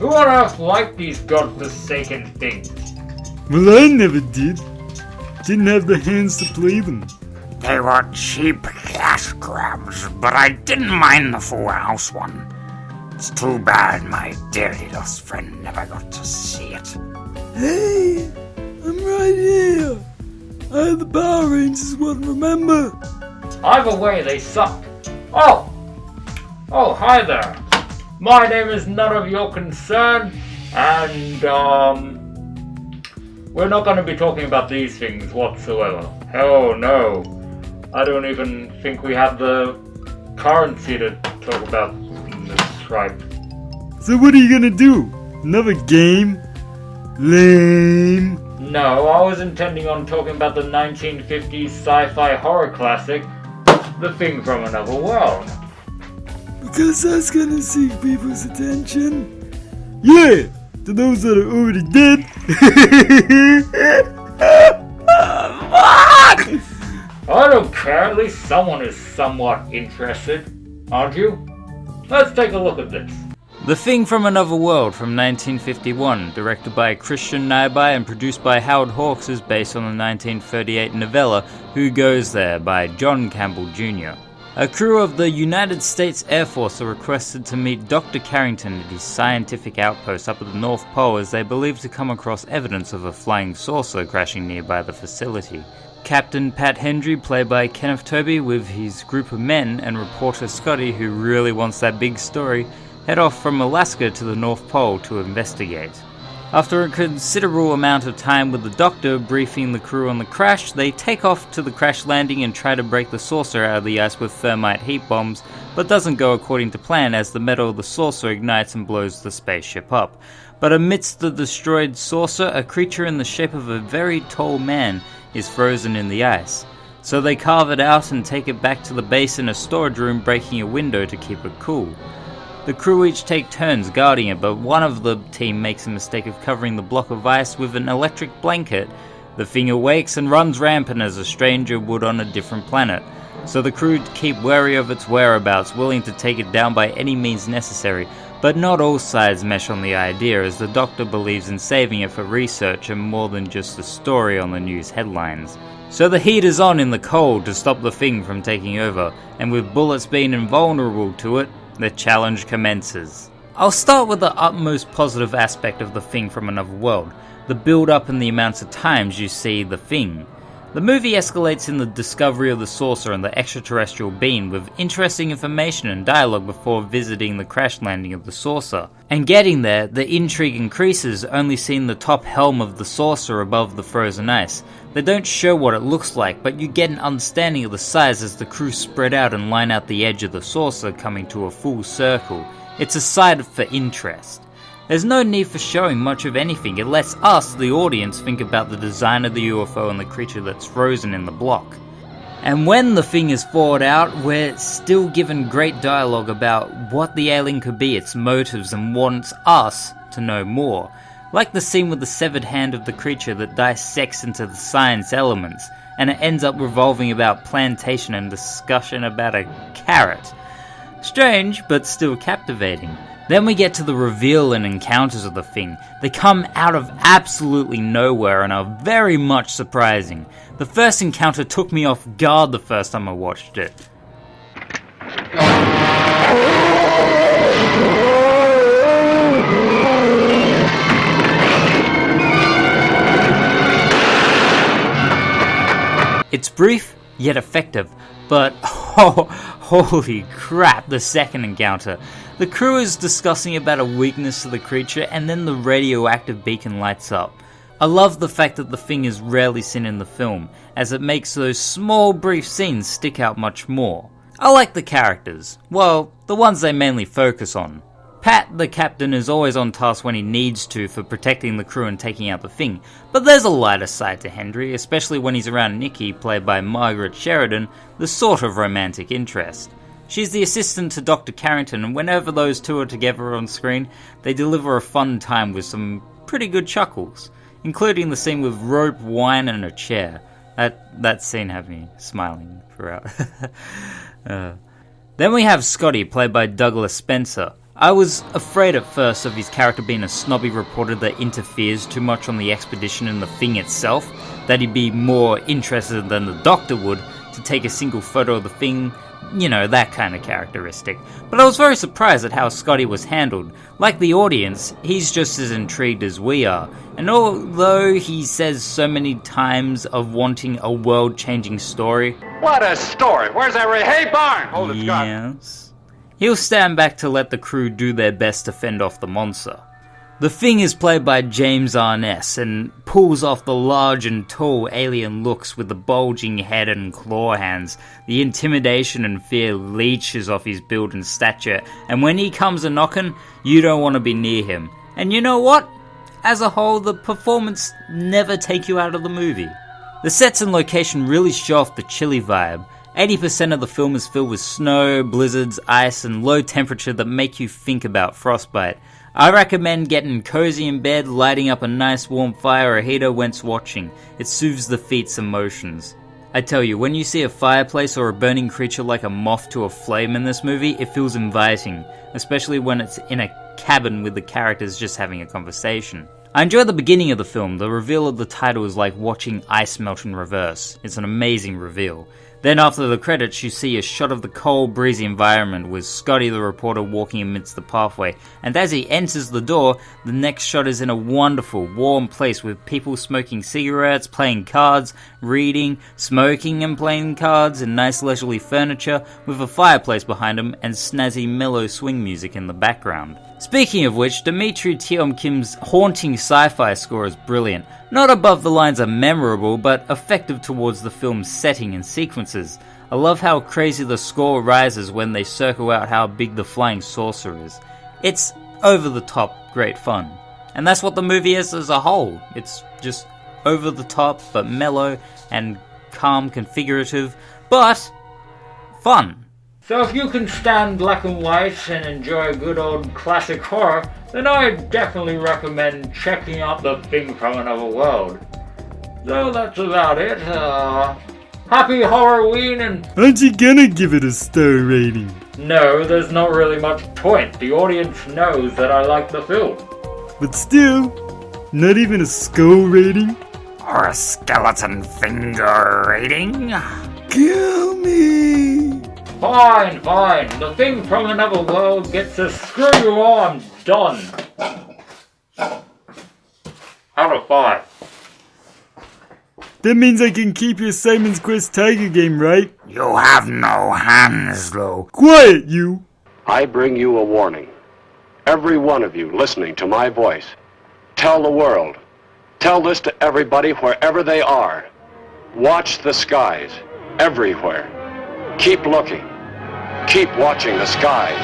Who on earth liked these godforsaken things? Well, I never did. Didn't have the hands to play them. They were cheap cash grabs, but I didn't mind the full house one. It's too bad my dearly lost friend never got to see it. Hey, I'm right here. I had the Power Rangers one, remember? Either way, they suck. Oh, hi there. My name is none of your concern, and, we're not going to be talking about these things whatsoever. Hell no. I don't even think we have the currency to talk about in this tribe. So what are you gonna do? Another game? Lame. No, I was intending on talking about the 1950s sci-fi horror classic, The Thing from Another World. Because that's gonna seek people's attention. Yeah, to those that are already dead. I don't care, at least someone is somewhat interested, aren't you? Let's take a look at this. The Thing from Another World from 1951, directed by Christian Nyby and produced by Howard Hawks, is based on the 1938 novella Who Goes There by John Campbell Jr. A crew of the United States Air Force are requested to meet Dr. Carrington at his scientific outpost up at the North Pole as they believe to come across evidence of a flying saucer crashing nearby the facility. Captain Pat Hendry, played by Kenneth Tobey, with his group of men, and reporter Scotty, who really wants that big story, head off from Alaska to the North Pole to investigate. After a considerable amount of time with the Doctor briefing the crew on the crash, they take off to the crash landing and try to break the saucer out of the ice with thermite heat bombs, but doesn't go according to plan as the metal of the saucer ignites and blows the spaceship up. But amidst the destroyed saucer, a creature in the shape of a very tall man is frozen in the ice. So they carve it out and take it back to the base in a storage room, breaking a window to keep it cool. The crew each take turns guarding it, but one of the team makes a mistake of covering the block of ice with an electric blanket. The thing awakes and runs rampant as a stranger would on a different planet. So the crew keep wary of its whereabouts, willing to take it down by any means necessary, but not all sides mesh on the idea, as the Doctor believes in saving it for research and more than just a story on the news headlines. So the heat is on in the cold to stop the thing from taking over, and with bullets being invulnerable to it, the challenge commences. I'll start with the utmost positive aspect of The Thing from Another World, the build-up and the amounts of times you see the thing. The movie escalates in the discovery of the saucer and the extraterrestrial being, with interesting information and dialogue before visiting the crash landing of the saucer. And getting there, the intrigue increases, only seeing the top helm of the saucer above the frozen ice. They don't show what it looks like, but you get an understanding of the size as the crew spread out and line out the edge of the saucer, coming to a full circle. It's a sight for interest. There's no need for showing much of anything. It lets us, the audience, think about the design of the UFO and the creature that's frozen in the block. And when the thing is thawed out, we're still given great dialogue about what the alien could be, its motives, and wants us to know more. Like the scene with the severed hand of the creature that dissects into the science elements, and it ends up revolving about plantation and discussion about a carrot. Strange, but still captivating. Then we get to the reveal and encounters of the thing. They come out of absolutely nowhere and are very much surprising. The first encounter took me off guard the first time I watched it. It's brief, yet effective, but holy crap, the second encounter. The crew is discussing about a weakness to the creature, and then the radioactive beacon lights up. I love the fact that the thing is rarely seen in the film, as it makes those small brief scenes stick out much more. I like the characters, well, the ones they mainly focus on. Pat, the captain, is always on task when he needs to for protecting the crew and taking out the thing, but there's a lighter side to Hendry, especially when he's around Nikki, played by Margaret Sheridan, the sort of romantic interest. She's the assistant to Dr. Carrington, and whenever those two are together on screen, they deliver a fun time with some pretty good chuckles, including the scene with rope, wine, and a chair. That scene had me smiling throughout. Then we have Scotty, played by Douglas Spencer. I was afraid at first of his character being a snobby reporter that interferes too much on the expedition and the thing itself, that he'd be more interested than the Doctor would to take a single photo of the thing, you know, that kind of characteristic. But I was very surprised at how Scotty was handled. Like the audience, he's just as intrigued as we are. And although he says so many times of wanting a world-changing story... What a story! Where's that Hey, Barn! Hold it, Scott. Yes. He'll stand back to let the crew do their best to fend off the monster. The Thing is played by James Arness and pulls off the large and tall alien looks with the bulging head and claw hands. The intimidation and fear leeches off his build and stature, and when he comes a-knockin', you don't want to be near him. And you know what? As a whole, the performance never take you out of the movie. The sets and location really show off the chilly vibe. 80% of the film is filled with snow, blizzards, ice, and low temperature that make you think about frostbite. I recommend getting cozy in bed, lighting up a nice warm fire or a heater when's watching. It soothes the feet's emotions. I tell you, when you see a fireplace or a burning creature like a moth to a flame in this movie, it feels inviting, especially when it's in a cabin with the characters just having a conversation. I enjoy the beginning of the film. The reveal of the title is like watching ice melt in reverse. It's an amazing reveal. Then after the credits, you see a shot of the cold, breezy environment with Scotty the reporter walking amidst the pathway. And as he enters the door, the next shot is in a wonderful, warm place with people smoking cigarettes, playing cards, reading, smoking and playing cards, and nice leisurely furniture with a fireplace behind them and snazzy mellow swing music in the background. Speaking of which, Dimitri Tiomkin's haunting sci-fi score is brilliant. Not above the lines of memorable, but effective towards the film's setting and sequences. I love how crazy the score rises when they circle out how big the flying saucer is. It's over-the-top great fun. And that's what the movie is as a whole. It's just over-the-top, but mellow and calm, configurative, but fun. So if you can stand black and white and enjoy a good old classic horror, then I definitely recommend checking out The Thing from Another World. So that's about it. Happy Halloween and... Aren't you gonna give it a star rating? No, there's not really much point. The audience knows that I like the film. But still, not even a skull rating? Or a skeleton finger rating? Kill me! Fine. The Thing from Another World gets a screw you arms done. Out of 5. That means I can keep your Simon's Quest Tiger game, right? You have no hands, though. Quiet, you! I bring you a warning. Every one of you listening to my voice, tell the world. Tell this to everybody wherever they are. Watch the skies, everywhere. Keep looking. Keep watching the skies.